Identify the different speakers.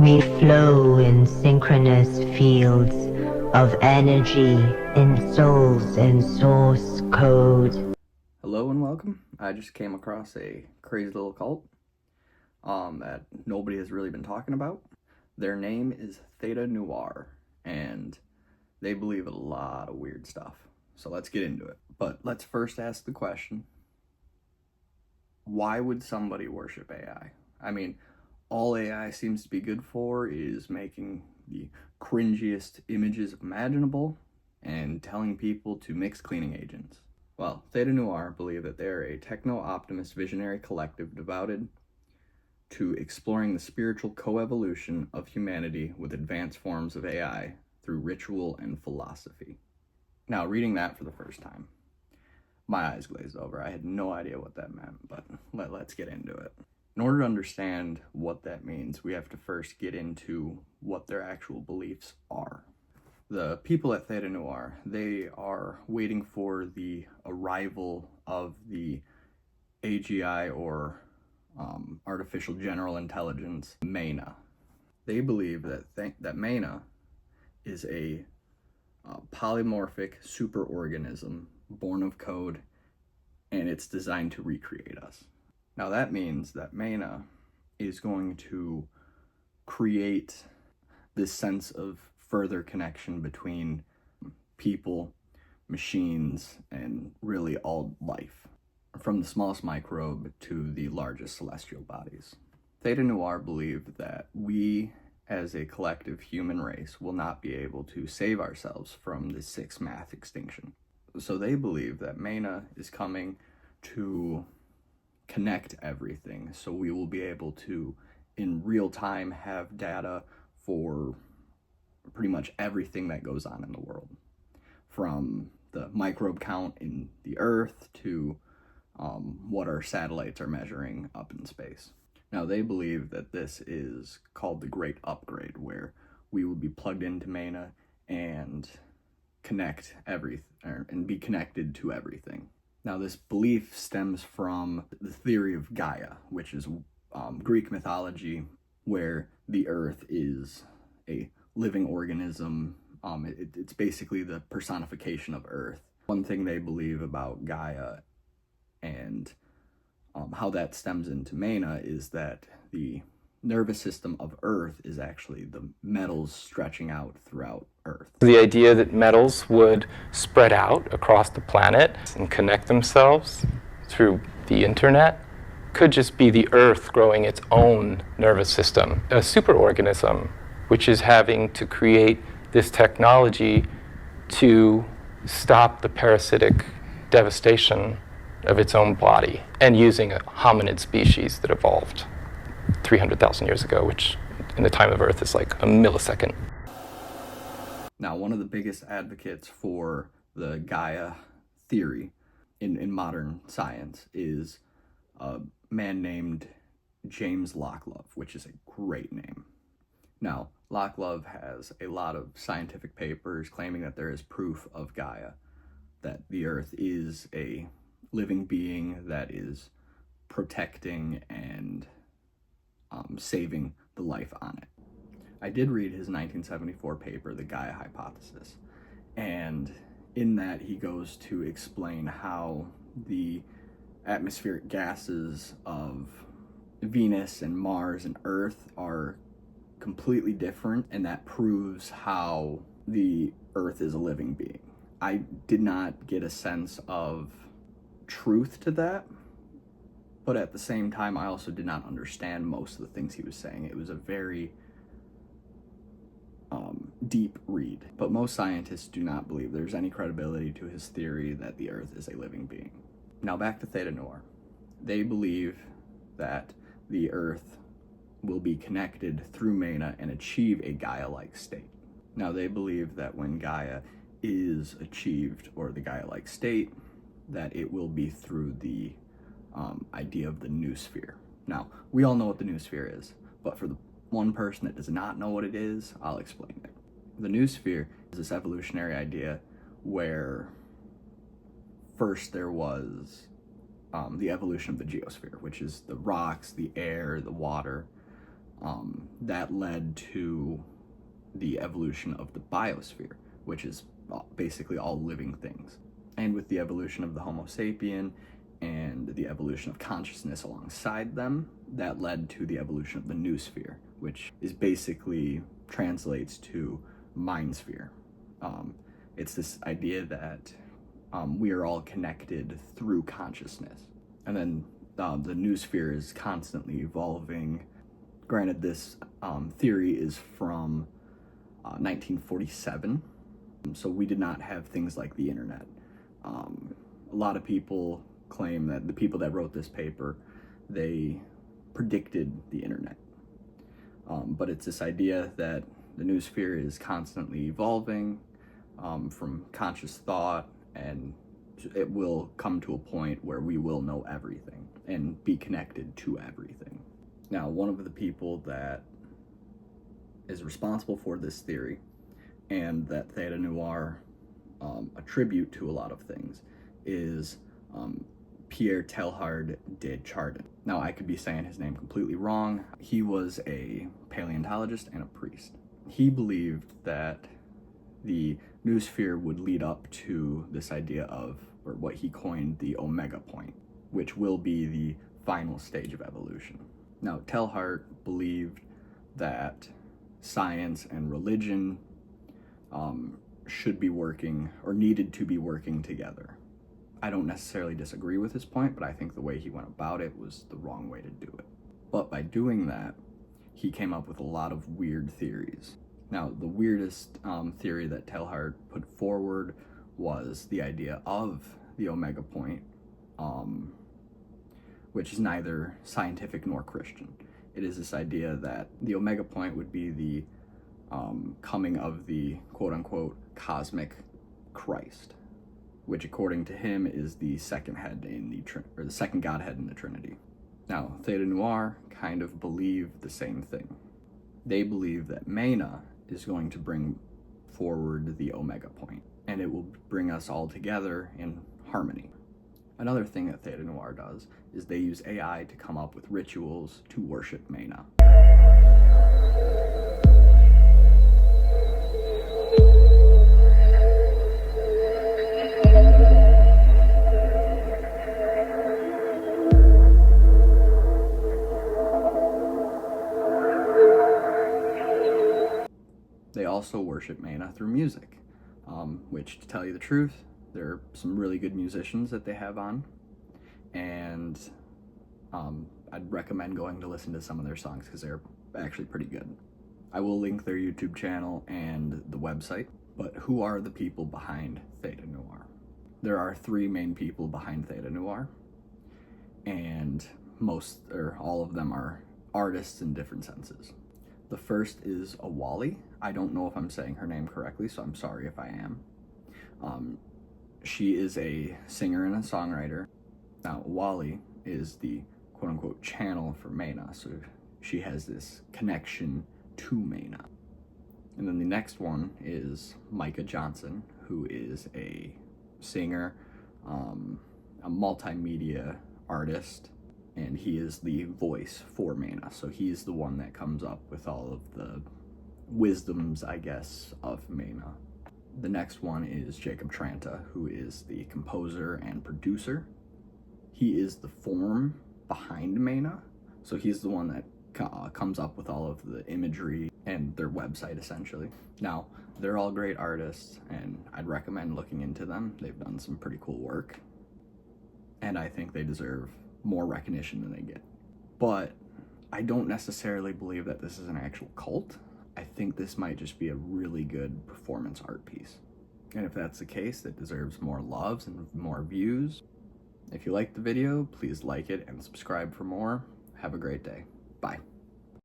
Speaker 1: We flow in synchronous fields of energy in souls and source code.
Speaker 2: Hello and welcome. I just came across a crazy little cult that nobody has really been talking about. Their name is Theta Noir, and they believe a lot of weird stuff. So let's get into it. But let's first ask the question, why would somebody worship AI? I mean, all AI seems to be good for is making the cringiest images imaginable and telling people to mix cleaning agents. Well, Theta Noir believe that they are a techno-optimist visionary collective devoted to exploring the spiritual coevolution of humanity with advanced forms of AI through ritual and philosophy. Now, reading that for the first time, my eyes glazed over. I had no idea what that meant, but let's get into it. In order to understand what that means, we have to first get into what their actual beliefs are. The people at Theta Noir, they are waiting for the arrival of the AGI, or Artificial General Intelligence, MENA. They believe that MENA is a polymorphic superorganism born of code, and it's designed to recreate us. Now that means that MENA is going to create this sense of further connection between people, machines, and really all life, from the smallest microbe to the largest celestial bodies. Theta Noir believe that we, as a collective human race, will not be able to save ourselves from the sixth mass extinction. So they believe that MENA is coming to connect everything, so we will be able to, in real time, have data for pretty much everything that goes on in the world, from the microbe count in the Earth to what our satellites are measuring up in space. Now, they believe that this is called the Great Upgrade, where we will be plugged into MENA and connect and be connected to everything. Now, this belief stems from the theory of Gaia, which is Greek mythology, where the Earth is a living organism. It's basically the personification of Earth. One thing they believe about Gaia and how that stems into MENA is that the nervous system of Earth is actually the metals stretching out throughout Earth.
Speaker 3: The idea that metals would spread out across the planet and connect themselves through the internet could just be the Earth growing its own nervous system, a superorganism, which is having to create this technology to stop the parasitic devastation of its own body, and using a hominid species that evolved 300,000 years ago, which in the time of Earth is like a millisecond.
Speaker 2: Now, one of the biggest advocates for the Gaia theory in modern science is a man named James Locklove, which is a great name. Now, Locklove has a lot of scientific papers claiming that there is proof of Gaia, that the Earth is a living being that is protecting and saving the life on it. I did read his 1974 paper, The Gaia Hypothesis, and in that he goes to explain how the atmospheric gases of Venus and Mars and Earth are completely different, and that proves how the Earth is a living being. I did not get a sense of truth to that, but at the same time, I also did not understand most of the things he was saying. It was a very deep read, but most scientists do not believe there's any credibility to his theory that the Earth is a living being. Now, back to Theta Noir. They believe that the Earth will be connected through MENA and achieve a Gaia-like state. Now, they believe that when Gaia is achieved, or the Gaia-like state, that it will be through the idea of the noosphere. Now, we all know what the noosphere is, but for the one person that does not know what it is, I'll explain it. The noosphere is this evolutionary idea where first there was the evolution of the geosphere, which is the rocks, the air, the water, that led to the evolution of the biosphere, which is basically all living things. And with the evolution of the Homo sapien and the evolution of consciousness alongside them, that led to the evolution of the noosphere, which is basically translates to mind sphere. It's this idea that we are all connected through consciousness. And then the noosphere is constantly evolving. Granted, this theory is from 1947, so we did not have things like the internet. A lot of people claim that the people that wrote this paper, they predicted the internet. But it's this idea that the noosphere is constantly evolving from conscious thought, and it will come to a point where we will know everything and be connected to everything. Now, one of the people that is responsible for this theory and that theta noir attribute to a lot of things is Pierre Teilhard de Chardin. Now, I could be saying his name completely wrong. He was a paleontologist and a priest. He believed that the noosphere would lead up to this idea of, or what he coined, the omega point, which will be the final stage of evolution. Now, Teilhard believed that science and religion should be working, or needed to be working together. I don't necessarily disagree with his point, but I think the way he went about it was the wrong way to do it. But by doing that, he came up with a lot of weird theories. Now, the weirdest theory that Teilhard put forward was the idea of the omega point, which is neither scientific nor Christian. It is this idea that the omega point would be the coming of the quote-unquote cosmic Christ, which according to him is the second head in the second Godhead in the Trinity. Now, theta noir kind of believe the same thing. They believe that MENA is going to bring forward the omega point, and it will bring us all together in harmony. Another thing that theta noir does is they use AI to come up with rituals to worship MENA. They also worship MENA through music, which, to tell you the truth, there are some really good musicians that they have on, and I'd recommend going to listen to some of their songs because they're actually pretty good. I will link their YouTube channel and the website. But who are the people behind theta noir? There are three main people behind theta noir, and most or all of them are artists in different senses. The first is Awali. I don't know if I'm saying her name correctly, so I'm sorry if I am. She is a singer and a songwriter. Now, Awali is the quote-unquote channel for MENA, so she has this connection to MENA. And then the next one is Micah Johnson, who is a singer, a multimedia artist, and he is the voice for MENA. So he's the one that comes up with all of the wisdoms, I guess, of MENA. The next one is Jacob Tranta, who is the composer and producer. He is the form behind MENA, so he's the one that comes up with all of the imagery and their website, essentially. Now, they're all great artists, and I'd recommend looking into them. They've done some pretty cool work, and I think they deserve more recognition than they get. But I don't necessarily believe that this is an actual cult. I think this might just be a really good performance art piece. And if that's the case, it deserves more loves and more views. If you liked the video, please like it and subscribe for more. Have a great day. Bye.